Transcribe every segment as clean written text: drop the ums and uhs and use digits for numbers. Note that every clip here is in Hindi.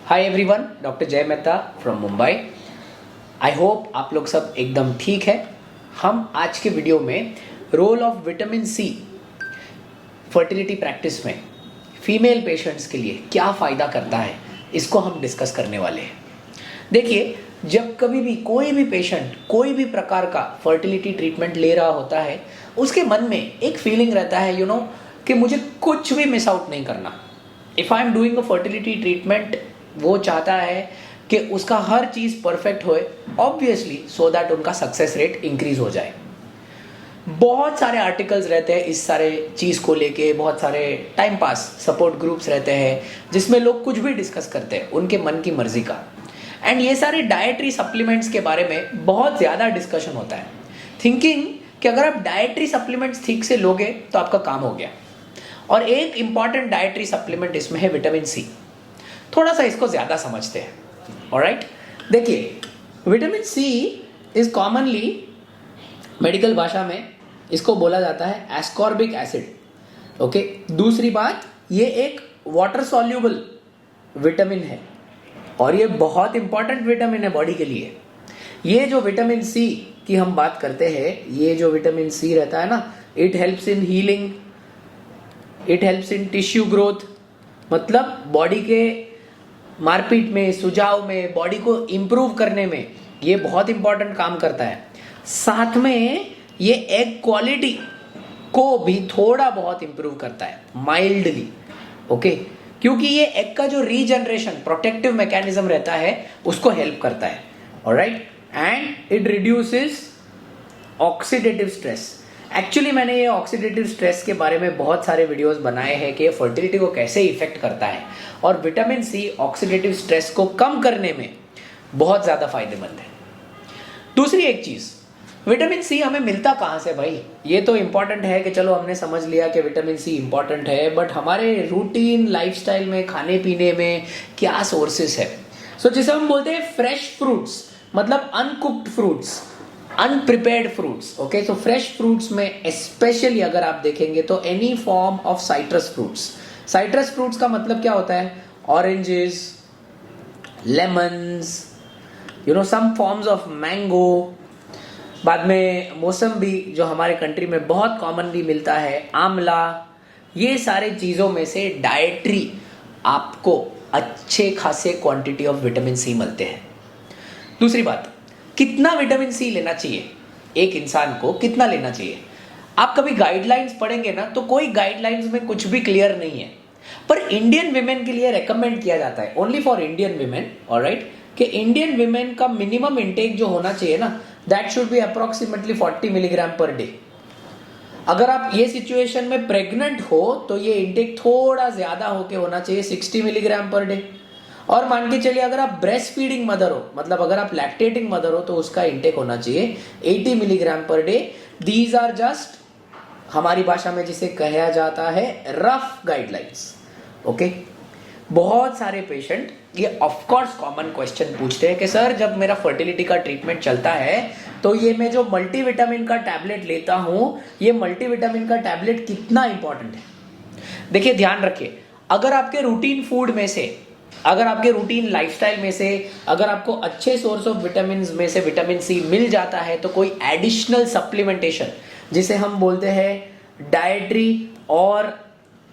हाय एवरीवन, डॉक्टर जय Mehta from Mumbai. I hope आप लोग सब एकदम ठीक है। हम आज के वीडियो में role of vitamin C fertility practice में फीमेल पेशेंट्स के लिए क्या फ़ायदा करता है, इसको हम डिस्कस करने वाले हैं। देखिए, जब कभी भी कोई भी पेशेंट कोई भी प्रकार का फर्टिलिटी ट्रीटमेंट ले रहा होता है, उसके मन में एक फीलिंग रहता है कि मुझे कुछ भी मिस आउट नहीं करना। If I am doing a fertility treatment, वो चाहता है कि उसका हर चीज़ परफेक्ट होए, ऑब्वियसली, सो दैट उनका सक्सेस रेट इंक्रीज हो जाए। बहुत सारे आर्टिकल्स रहते हैं इस सारे चीज़ को लेके, बहुत सारे टाइम पास सपोर्ट ग्रुप्स रहते हैं जिसमें लोग कुछ भी डिस्कस करते हैं उनके मन की मर्जी का। एंड ये सारे डाइटरी सप्लीमेंट्स के बारे में बहुत ज़्यादा डिस्कशन होता है, थिंकिंग कि अगर आप डाइटरी सप्लीमेंट्स ठीक से लोगे तो आपका काम हो गया। और एक इंपॉर्टेंट डाइटरी सप्लीमेंट इसमें है विटामिन सी। थोड़ा सा इसको ज़्यादा समझते हैं। ऑलराइट, देखिए, vitamin C is commonly medical भाषा में इसको बोला जाता है एस्कॉर्बिक एसिड। ओके, दूसरी बात, ये एक वाटर सॉल्यूबल विटामिन है और ये बहुत इंपॉर्टेंट विटामिन है बॉडी के लिए। ये जो विटामिन सी की हम बात करते हैं, ये जो विटामिन सी रहता है ना, it helps in healing, it helps in tissue growth, मतलब बॉडी के मारपीट में, सुझाव में, बॉडी को इंप्रूव करने में ये बहुत इंपॉर्टेंट काम करता है। साथ में ये एग क्वालिटी को भी थोड़ा बहुत इंप्रूव करता है, माइल्डली। ओके, क्योंकि ये एग का जो रीजनरेशन प्रोटेक्टिव मैकेनिज्म रहता है उसको हेल्प करता है। Alright, and it reduces oxidative stress. Actually मैंने ये ऑक्सीडेटिव स्ट्रेस के बारे में बहुत सारे वीडियोस बनाए हैं कि फर्टिलिटी को कैसे इफेक्ट करता है, और विटामिन सी ऑक्सीडेटिव स्ट्रेस को कम करने में बहुत ज़्यादा फायदेमंद है। दूसरी एक चीज़, विटामिन सी हमें मिलता कहाँ से भाई? ये तो इंपॉर्टेंट है कि चलो हमने समझ लिया कि विटामिन सी इंपॉर्टेंट है, बट हमारे रूटीन लाइफस्टाइल में, खाने पीने में क्या सोर्सेस है? सो जिसे हम बोलते हैं फ्रेश फ्रूट्स, मतलब uncooked fruits, unprepared fruits. Okay, so fresh fruits में स्पेशली अगर आप देखेंगे तो any form of citrus fruits. Citrus fruits का मतलब क्या होता है? Oranges, lemons, some forms of mango, बाद में मौसम्बी जो हमारे कंट्री में बहुत कॉमनली मिलता है, आंवला। ये सारे चीज़ों में से डाइटरी आपको अच्छे खासे क्वांटिटी ऑफ विटामिन सी मिलते हैं। दूसरी बात, कितना विटामिन सी लेना चाहिए एक इंसान को, कितना लेना चाहिए? आप कभी गाइडलाइंस पढ़ेंगे ना, तो कोई गाइडलाइंस में कुछ भी क्लियर नहीं है, पर इंडियन विमेन के लिए रेकमेंड किया जाता है, only for Indian women, alright, कि इंडियन विमेन का मिनिमम इंटेक जो होना चाहिए ना, that should be approximately 40 milligram per day. अगर आप ये सिचुएशन में प्रेग्नेंट हो तो ये इंटेक थोड़ा ज्यादा होके होना चाहिए, 60 मिलीग्राम पर डे। और मान के चलिए अगर आप ब्रेस्ट फीडिंग मदर हो, मतलब अगर आप लैक्टेटिंग मदर हो, तो उसका इंटेक होना चाहिए 80 milligram per day. These are just, हमारी भाषा में जिसे कहा जाता है, रफ गाइडलाइंस। ओके, बहुत सारे पेशेंट ये ऑफकोर्स कॉमन क्वेश्चन पूछते हैं कि सर, जब मेरा फर्टिलिटी का ट्रीटमेंट चलता है तो ये मैं जो मल्टीविटामिन का टैबलेट लेता हूं, ये मल्टीविटामिन का टैबलेट कितना इंपॉर्टेंट है? देखिए, ध्यान रखिए, अगर आपके रूटीन फूड में से, अगर आपके रूटीन लाइफस्टाइल में से, अगर आपको अच्छे सोर्स ऑफ विटामिन में से विटामिन सी मिल जाता है, तो कोई एडिशनल सप्लीमेंटेशन, जिसे हम बोलते हैं डाइटरी और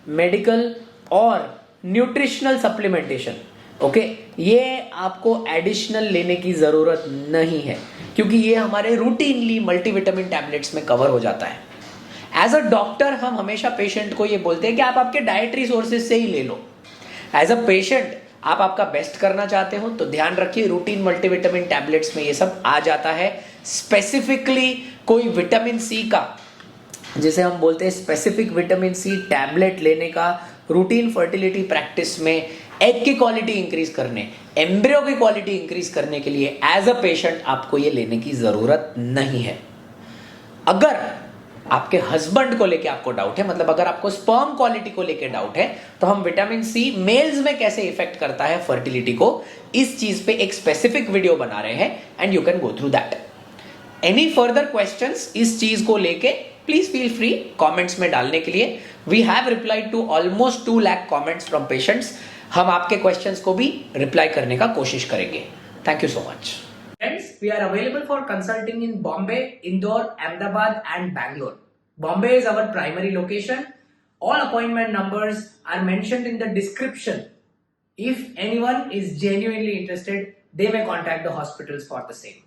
मेडिकल और न्यूट्रिशनल सप्लीमेंटेशन, ओके, ये आपको एडिशनल लेने की जरूरत नहीं है, क्योंकि ये हमारे रूटीनली मल्टीविटामिन टैबलेट्स में कवर हो जाता है। एज अ डॉक्टर हम हमेशा पेशेंट को ये बोलते हैं कि आप आपके डाइटरी सोर्सेज से ही ले लो। एज अ पेशेंट आप आपका बेस्ट करना चाहते हो तो ध्यान रखिए, रूटीन मल्टीविटामिन टैबलेट्स में ये सब आ जाता है। स्पेसिफिकली कोई विटामिन सी का, जिसे हम बोलते हैं स्पेसिफिक विटामिन सी टैबलेट लेने का रूटीन फर्टिलिटी प्रैक्टिस में एग की क्वालिटी इंक्रीज करने, एम्ब्रियो की क्वालिटी इंक्रीज करने के लिए एज अ पेशेंट आपको ये लेने की जरूरत नहीं है। अगर आपके हस्बैंड को लेके आपको डाउट है, मतलब अगर आपको स्पर्म क्वालिटी को लेके डाउट है, तो हम विटामिन सी मेल्स में कैसे इफेक्ट करता है फर्टिलिटी को, इस चीज पे एक स्पेसिफिक वीडियो बना रहे हैं, and you can go through that. Any further questions इस चीज को लेके प्लीज फील फ्री कमेंट्स में डालने के लिए। We have replied to almost 2 lakh comments from patients. हम आपके क्वेश्चंस को भी रिप्लाई करने का कोशिश करेंगे. Thank you so much. Friends, we are available for consulting in Bombay, Indore, Ahmedabad and Bangalore. Bombay is our primary location. All appointment numbers are mentioned in the description. If anyone is genuinely interested, they may contact the hospitals for the same.